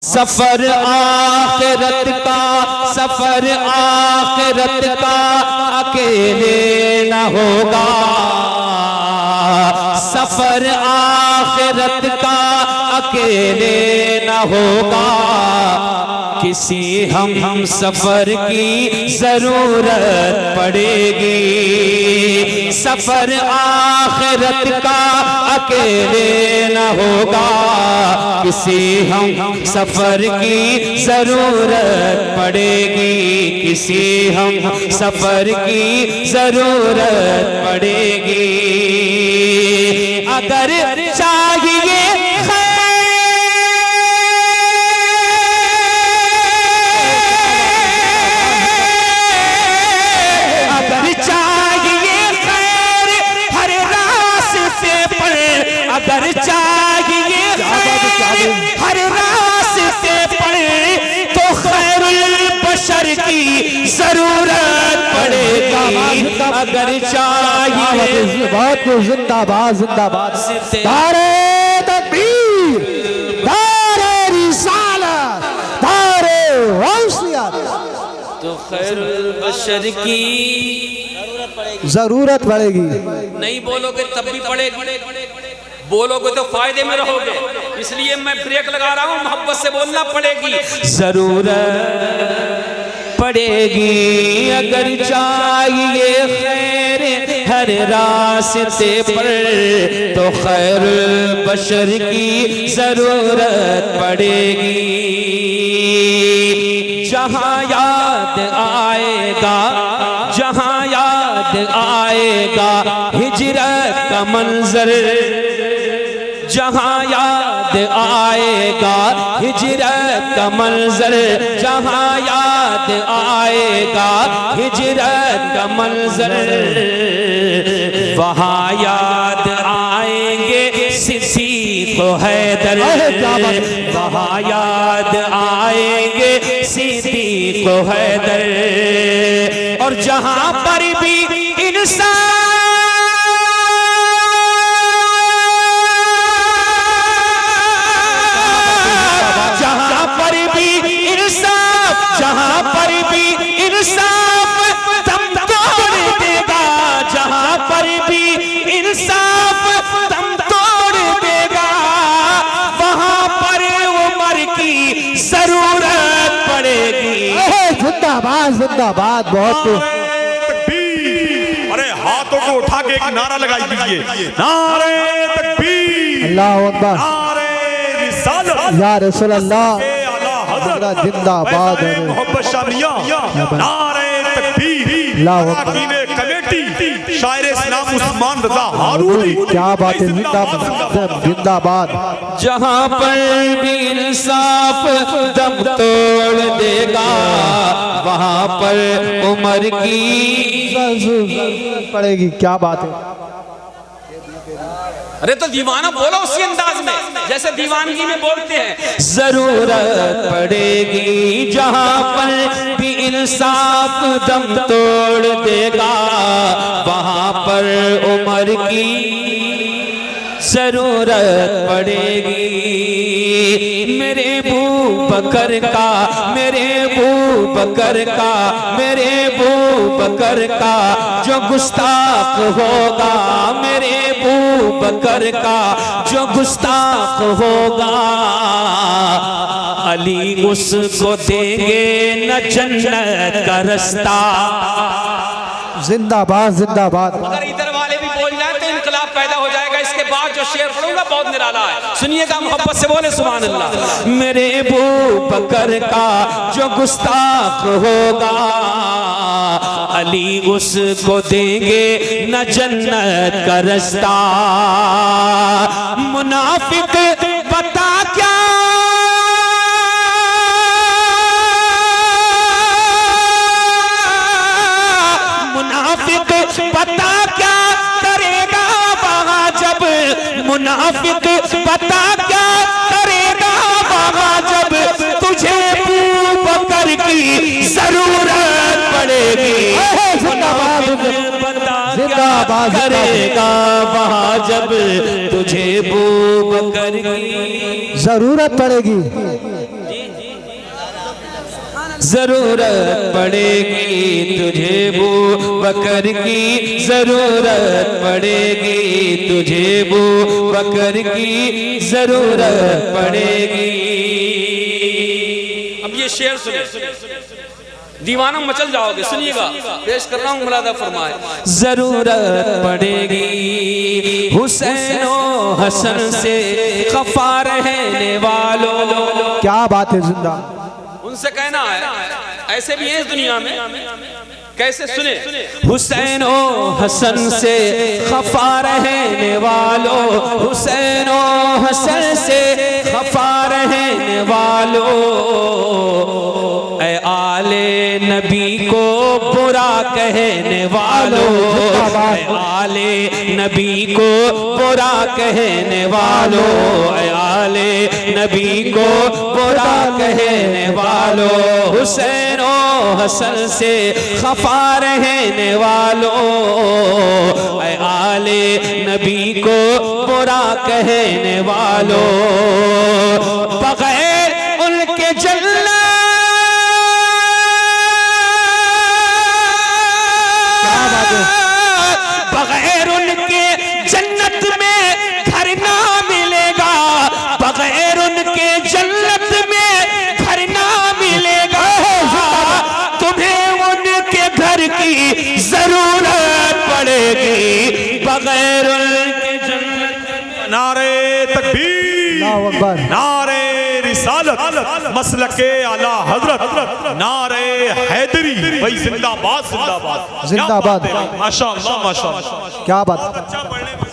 सफर आखिरत का, सफर आखिरत का अकेले न होगा। सफर आखिरत का अकेले न होगा। किसी हम सफर की जरूरत पड़ेगी। सफर आखिरत का अकेले न होगा। किसी हम सफर की जरूरत पड़ेगी। किसी हम सफर की जरूरत पड़ेगी। अगर चाहिए अगर चाहिए हर रास्ते पर तो खैरुल बशर की जरूरत पड़ेगी। अगर चाहिए बहुत जिंदाबाद जिंदाबाद नारे तकबीर, नारे रिसालत, नारे गौसियत, तो खैरुल बशर की जरूरत पड़ेगी। नहीं बोलोगे तब भी पड़ेगी, बोलोगे तो फायदे में रहोगे। इसलिए मैं ब्रेक लगा रहा हूँ, मोहब्बत से बोलना पड़ेगी। जरूरत पड़ेगी। अगर चाहिए खैर हर रास्ते पर तो खैरुल बशर की जरूरत पड़ेगी। जहाँ याद आएगा, जहाँ याद आएगा हिजरत का मंजर, जहाँ याद आएगा हिजरत का मंजर, जहाँ याद आएगा हिजरत का मंजर, वहाँ याद आएंगे सिद्दीक़ को हैदर। वहाँ याद आएंगे सिद्दीक़ को हैदर। और जहाँ पर भी इंसान जिंदाबाद जिंदाबाद बहुत। अरे हाथों को उठा के एक नारा लगाई दीजिए, नारे तकबीर, अल्लाह अकबर, नारे रिसालत, या रसूल अल्लाह, हज़रत जिंदाबाद, मोहब्बत शामिया, नारे तकबीर, अल्लाह अकबर। कमेटी शायर इस्लाम उस्मान रजा हारूनी, क्या बात है, जिंदाबाद जिंदाबाद। जहाँ पर भी इंसाफ दम तोड़ देगा वहाँ पर उमर की पड़ेगी। क्या बात है। अरे तो दीवाना बोलो उसी अंदाज में जैसे दीवानगी में बोलते हैं। जरूरत पड़ेगी। जहाँ पर भी इंसाफ दम तोड़ देगा वहाँ पर उमर की जरूरत पड़ेगी। मेरे अबू बकर का, मेरे अबू बकर का, मेरे अबू बकर का जो गुस्ताख होगा, मेरे अबू बकर का जो गुस्ताख होगा, अली उसको देंगे न जन्नत का रास्ता। जिंदाबाद जिंदाबाद। अगर इधर वाले भी बोल जाए तो इनकलाब पैदा हो जाएगा। इसके बाद जो शेर पढ़ूंगा बहुत निराला है, सुनिएगा, मोहब्बत से बोले सुभान अल्लाह। मेरे अबू बकर का जो गुस्ताख होगा, अली उसको देंगे न जन्नत का रास्ता। मुनाफिक पता क्या पता क्या करेगा वहाँ जब, मुनाफिक पता क्या करेगा वहाँ जब तुझे अबू बकर की जरूरत पड़ेगी। पता क्या करेगा वहाँ जब तुझे अबू बकर की जरूरत पड़ेगी। जी जरूरत पड़ेगी तुझे बू बकर की, जरूरत पड़ेगी तुझे बू बकर की, जरूरत पड़ेगी। अब ये शेर सुने, दीवाना मचल जाओगे, सुनिएगा, पेश कर रहा हूँ मुरादा फरमाए। जरूरत पड़ेगी हुसैनो हसन से खफा रहने वालों। क्या बात है जिंदा। उनसे कहना है, ऐसे भी हैं इस दुनिया में, कैसे सुने। हुसैनो हसन से खफा रहने वालों, हुसैनो हसन से खफा रहने वालों, ऐ आले नबी को बुरा कहने वालों, ऐ आले नबी को बुरा कहने वालों, ऐ आले नबी को बुरा कहने वालों, हुसैनो हसन से खफा रहने वालों, ऐ आले नबी को बुरा कहने वालों, बगैर उनके जन्नत, बगैर उनके जन्नत में घर ना मिलेगा, बगैर उनके जन्नत में घर ना मिलेगा, तुम्हें उनके घर की जरूरत पड़ेगी, बगैर उनके जन्नत। नारे तकबीर, अल्लाहु अकबर, नारे रिसालत, मसलके आला हजरत, नारे हैदरी, भाई जिंदाबाद जिंदाबाद जिंदाबाद। माशाअल्लाह माशाअल्लाह। क्या बात।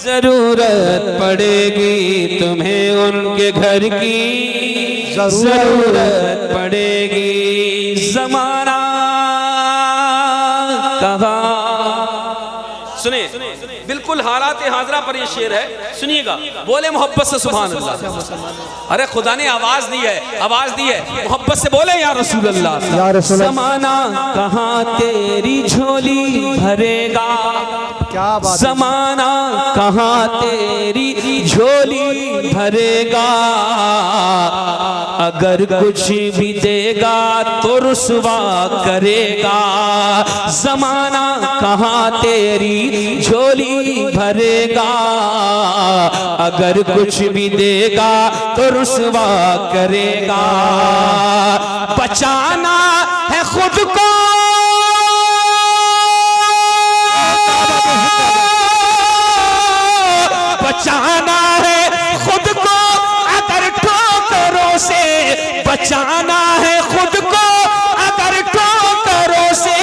जरूरत पड़ेगी तुम्हें उनके घर की, जरूरत पड़ेगी। जमाना कहाँ, सुने, बिल्कुल हालात हाजरा पर ये शेर है, सुनिएगा, बोले मोहब्बत से सुभान अल्लाह। अरे खुदा ने आवाज दी है, आवाज दी है, मोहब्बत से बोले या रसूल अल्लाह। या रसूल अल्लाह। ज़माना कहाँ तेरी झोली भरेगा, क्या बात। ज़माना कहाँ तेरी झोली भरेगा, अगर कुछ भी देगा तो रुसवा करेगा, ज़माना कहाँ तेरी झोली भरेगा, अगर कुछ भी देगा तो रुसवा करेगा, बचाना है खुद को, बचाना है खुद को अगर ठोकरों से, बचाना है खुद को अगर ठोकरों से,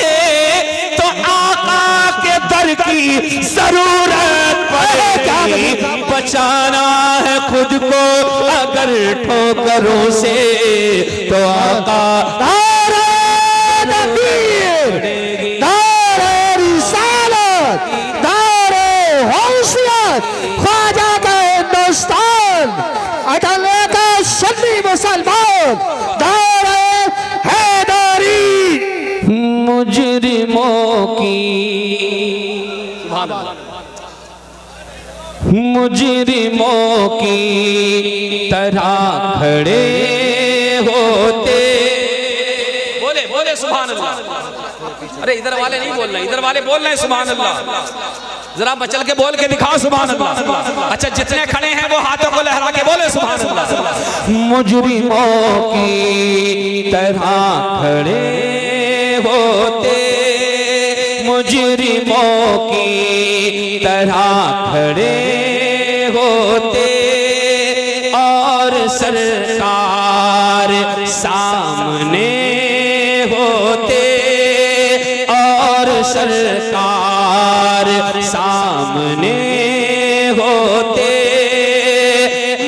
तो आका के दर की जरूरत पड़ेगी, बचाना है खुद को अगर ठोकरों से, तो आका मुसलमान हैदरी मुजरिमों की, मुजरिमों की तरह खड़े होते। बोले बोले सुभान अल्लाह। अरे इधर वाले नहीं बोल रहे, इधर वाले बोल रहे हैं सुभान अल्लाह। जरा मचल के बोल के दिखाओ सुभान अल्लाह। अच्छा जितने खड़े हैं वो हाथों को लहरा के बोले सुभान अल्लाह। मुजरिमों की तरह खड़े होते, मुजरिमों की तरह खड़े होते, और सरकार सामने होते, और सरकार सामने होते,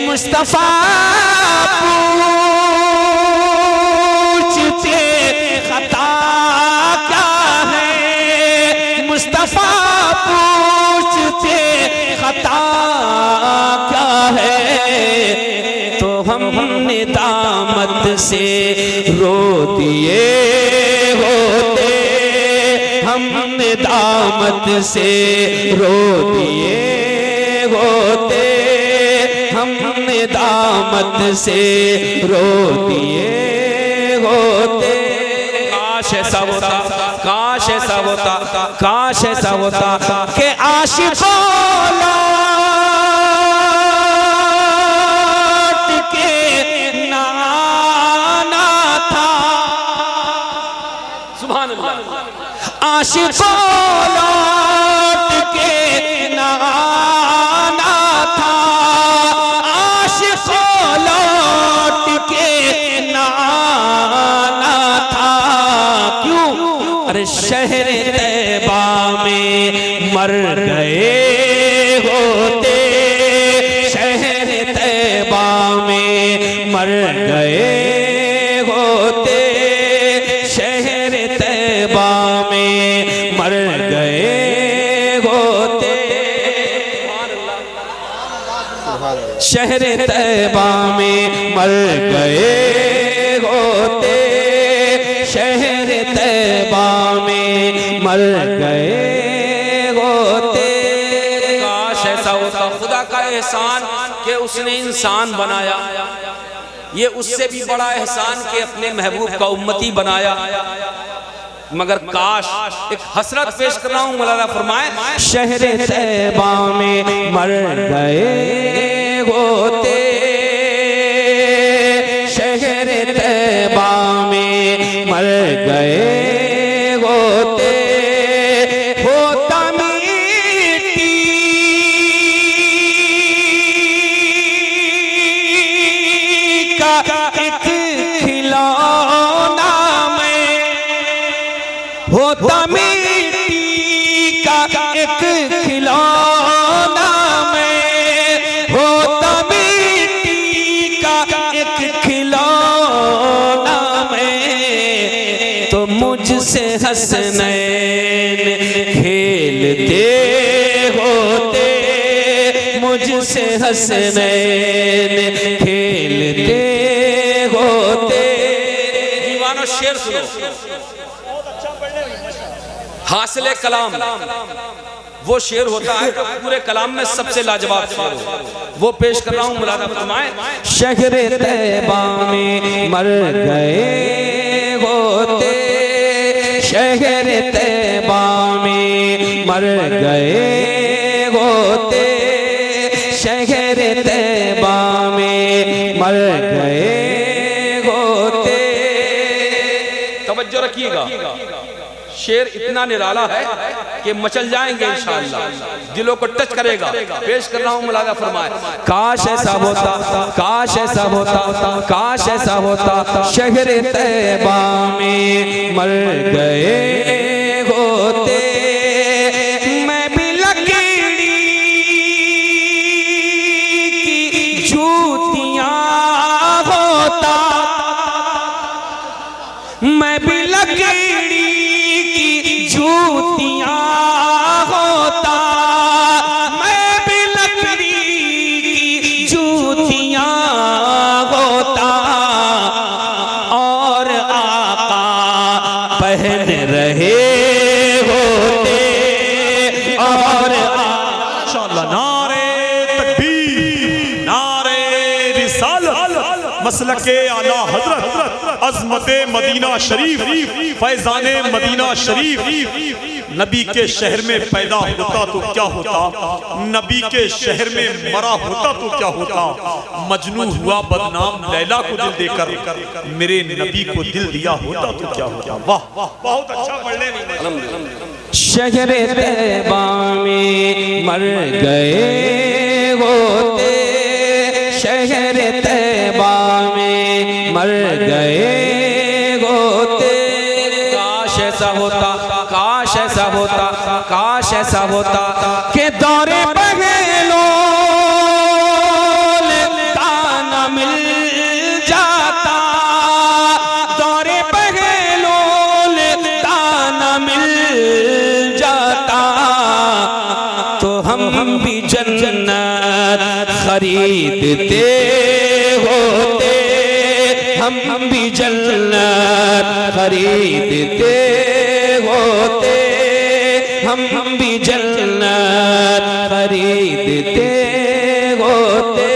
मुस्तफा पूछते खता क्या है, मुस्तफा पूछते खता क्या है, तो हमने दामत से रो दिए होते, हमने दामत से रो दिए होते, हमने दामत से रो दिए होते। ऐसा होता, काश ऐसा होता, काश ऐसा होता कि आशिकों लौट के ना आना था। सुभान अल्लाह। आशिकों लौट के ना आना था, आशिकों लौट के ना आना था। क्यों? अरे शहर तैबा में मर गए होते, शहर तैबा में मर गए होते, शहर तैबा में मर गए होते, शहर तैबा में मर गए होते, शहर तैबा में मर गए होते। काश ऐसा होता। खुदा का एहसान कि उसने इंसान बनाया, ये उससे भी बड़ा एहसान कि अपने महबूब का उम्मती बनाया। मगर काश, एक हसरत पेश कर रहा हूं, मौलाना फरमाए शहर तैबा में मर गए होते, शहर तैबा में मर गए होते, होता मिट्टी का एक खिलौना में, होता मिट्टी का एक खिलौना में, होता मिट्टी का एक खिलौना में, तो मुझसे हसनैन खेलते होते, मुझसे हसनैन खेलते होते। दीवानो शेर सुनो, हासिले कलाम वो शेर होता है जो पूरे कलाम में सबसे लाजवाब शेर हो, वो पेश कर रहा हूं, मुलादा फरमाएं। शहर तैबा में मर गए होते, शहर तैबा में मर गए होते, शहर तैबा में मर गए होते। तवज्जो रखिएगा, शेर इतना निराला है कि मचल जाएंगे इंशाअल्लाह, दिलों को टच करेगा। पेश कर रहा हूं, मुलादा फरमाए। काश ऐसा होता, काश ऐसा होता, काश ऐसा होता, शहर तैबा में मर गए होते, मैं भी लकड़ी की जूतियां होता, मैं भी लकड़ी जूतियां होता, मैं भी लकड़ी की जूतियां होता, और आका पहन रहे होते, और इंशाअल्लाह। नारे तकबीर, नारे रिसालत, मसलके आला हजरत, अज़मते मदीना शरीफ, फैज़ाने मदीना शरीफ। नबी के शहर में पैदा होता तो क्या होता, नबी के शहर में मरा होता तो क्या होता, मजनू हुआ बदनाम लैला को दिल देकर, मेरे नबी को दिल दिया होता तो क्या होता। वाह वाह, बहुत अच्छा पढ़ने में। शहर तैबा में मर गए होते, शहर तैबा में मर गए होते। काश ऐसा होता, काश ऐसा होता, काश ऐसा होता कि दौरे बगैलों ताना मिल जाता, दौरे बगैलों ताना मिल जाता, तो हम भी जन्नत खरीदते होते, हम भी जन्नत खरीदते होते, हम भी जन्नत खरीदते होते,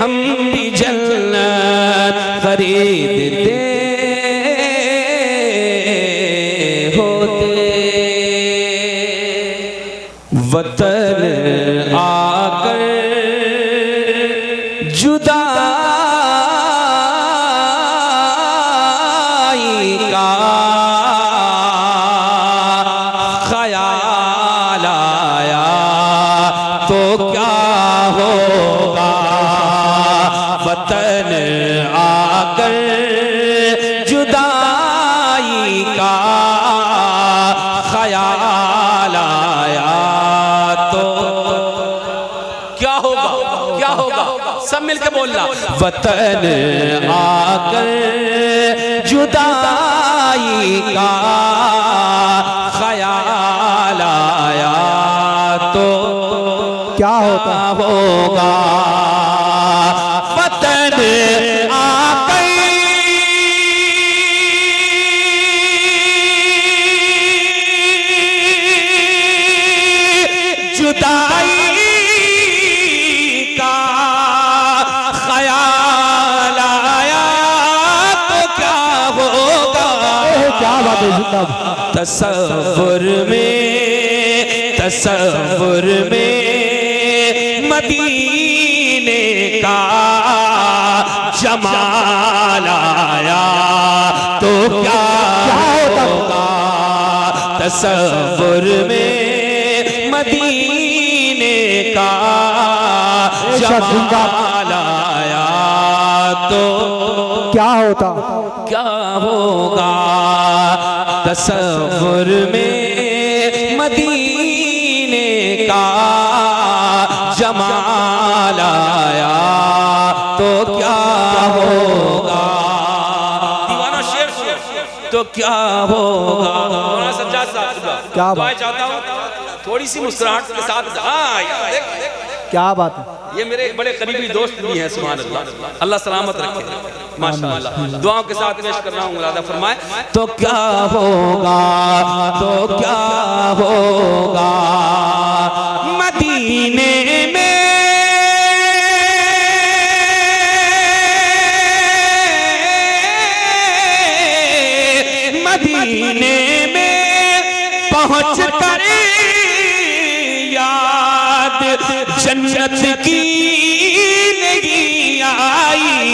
हम भी जन्नत खरीदते वतन आकर जुदाई का ख्याल आया तो क्या होता होगा। वतन आकर जुदाई का ख्याल आया तो क्या होगा। क्या बात है जिंदाबाद। तसव्वुर में मदीने का जमाल आया तो क्या होगा। तसव्वुर में मदीने का जमाल आया तो क्या होता क्या होगा। तसव्वुर में मदीने का जमाल आया तो क्या होगा। दीवाना शेर तो क्या होगा। मौलाना सज्जाद साहब क्या बात। दुआ चाहता हूँ थोड़ी सी मुस्कुराहट के साथ। हाँ यार देख क्या बात है। ये मेरे एक बड़े करीबी दोस्त भी हैं। सुभान अल्लाह, अल्लाह सलामत रखे माशाअल्लाह। दुआओं के साथ पेश कर रहा हूँ, मुरादा फरमाए। तो क्या होगा। तो क्या होगा। मदीने में मदीने में पहुँच कर याद जन्नत की नहीं आई।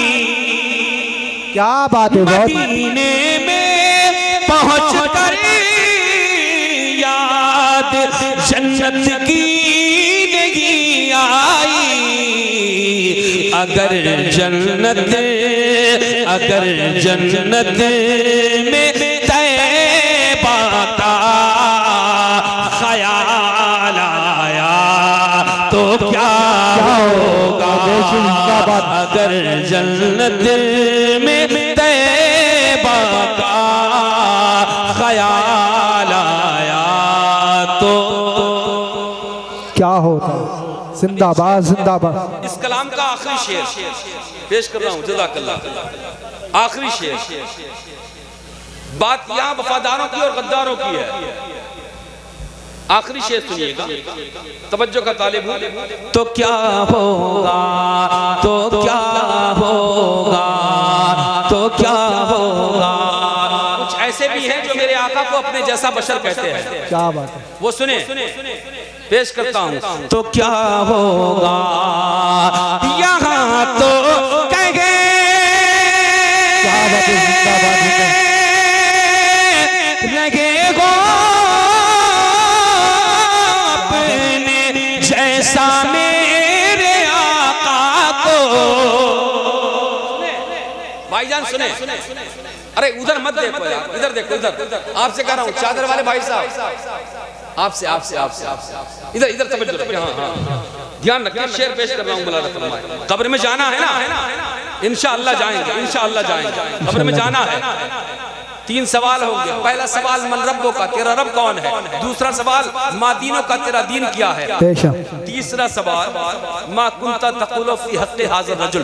क्या बात है। बहुत मदीने में पहुँच कर याद जन्नत की नहीं आई। अगर जन्नत में तैबा का ख्याल आया तो क्या होगा। अगर जन्नत में तैबा का ख्याल आया तो क्या होता। जिंदाबाद जिंदाबाद। इस कलाम का आखिरी शेर पेश कर रहा हूँ। जज़ाकल्लाह। आखिरी शेर। बात यहाँ वफादारों की और गद्दारों की है। आखिरी शेर सुनिएगा, तवज्जो का तालिब हूँ। तो क्या होगा। तो क्या होगा। तो क्या होगा। कुछ ऐसे भी हैं जो मेरे आका को अपने जैसा बशर कहते हैं। क्या बात है। वो सुने, पेश करता हूँ। तो क्या होगा। यहाँ तो कहे क्या बात है। जिंदाबाद जिंदाबाद। लगे हो अपने जैसा मेरे आका को। भाईजान सुने। अरे उधर मत देखो यार, इधर देखो, इधर आपसे कह रहा हूँ। चादर वाले भाई साहब, आपसे इधर इधर तवज्जो रखिए। हाँ हाँ ध्यान रखिए। शेर पेश कर रहा हूँ। मुरादा फरमाए। कब्र में जाना है ना, इंशाअल्लाह जाएंगे, इंशाअल्लाह जाएंगे। कब्र में जाना है। 3 सवाल होंगे। पहला सवाल मन रब्बो का, तेरा रब कौन है। दूसरा सवाल मा दीनों का, तेरा दीन क्या है। तीसरा सवाल मा कुंता तक़ुलु फी हक़्क़ि हाज़िर रजुल।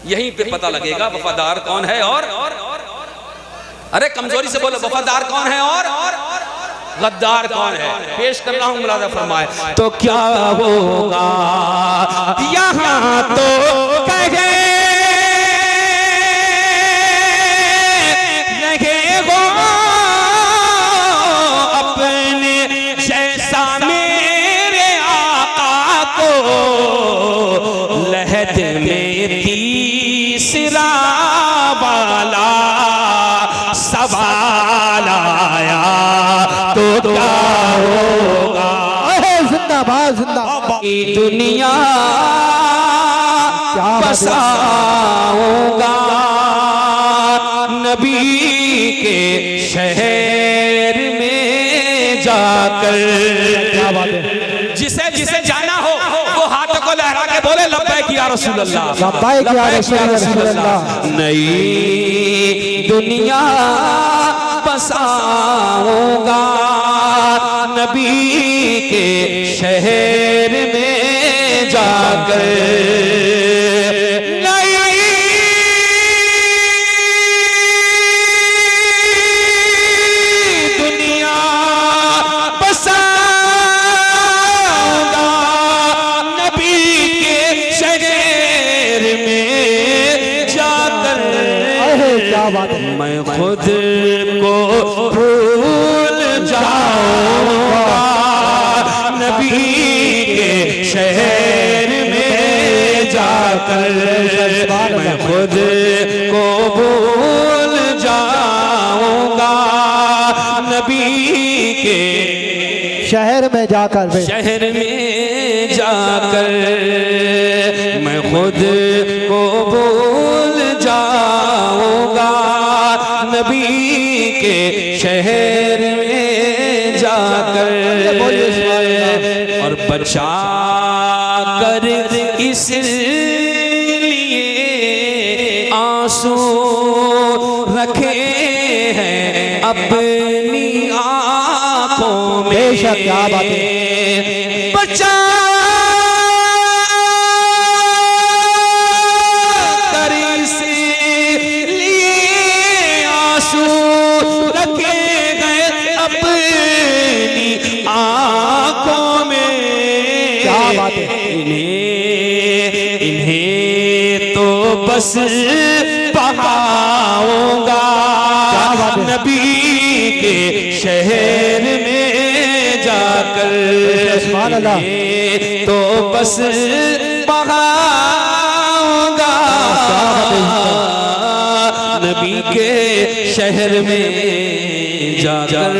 यहीं पे पता लगेगा वफादार कौन है। और अरे कमजोरी से बोलो, वफादार कौन है और गद्दार कौन है। पेश कर रहा हूँ। मुरादा फरमाए। तो क्या होगा। यहाँ तो कहे लगे हो अपने जैसा मेरे आका को। लहद में तीसरा वाला सवाल आया तो क्या होगा। जिंदाबाद जिंदाबाद। दुनिया बसाऊंगा नबी के शहर में जाकर। क्या बात है। जिसे जिसे जाना हो वो हाथों को लहरा के बोले लब्बैक या या रसूल अल्लाह, लब्बैक या रसूल अल्लाह। नई दुनिया बसाऊंगा नबी के शहर में जाकर, नई दुनिया बसाऊंगा नबी के शहर में जाकर। क्या बात है। मैं खुद को भूल जाऊंगा नबी के शहर में जाकर, मैं खुद को भूल जाऊंगा नबी के शहर में जाकर शहर में जाकर, मैं खुद को भूल जाऊंगा नबी के शहर में जाकर, और बचा कर इसलिए आंसू रखे हैं अपनी आंखों में। बेशक, क्या बात है। बचा कर इसलिए आंसू रखे गए अपनी आंखों में। क्या बात है। इन्हें तो बस बहाऊंगा नबी के शहर में जाकर, सुभान अल्लाह। इन्हें तो बस बहाऊंगा नबी के शहर में जाकर।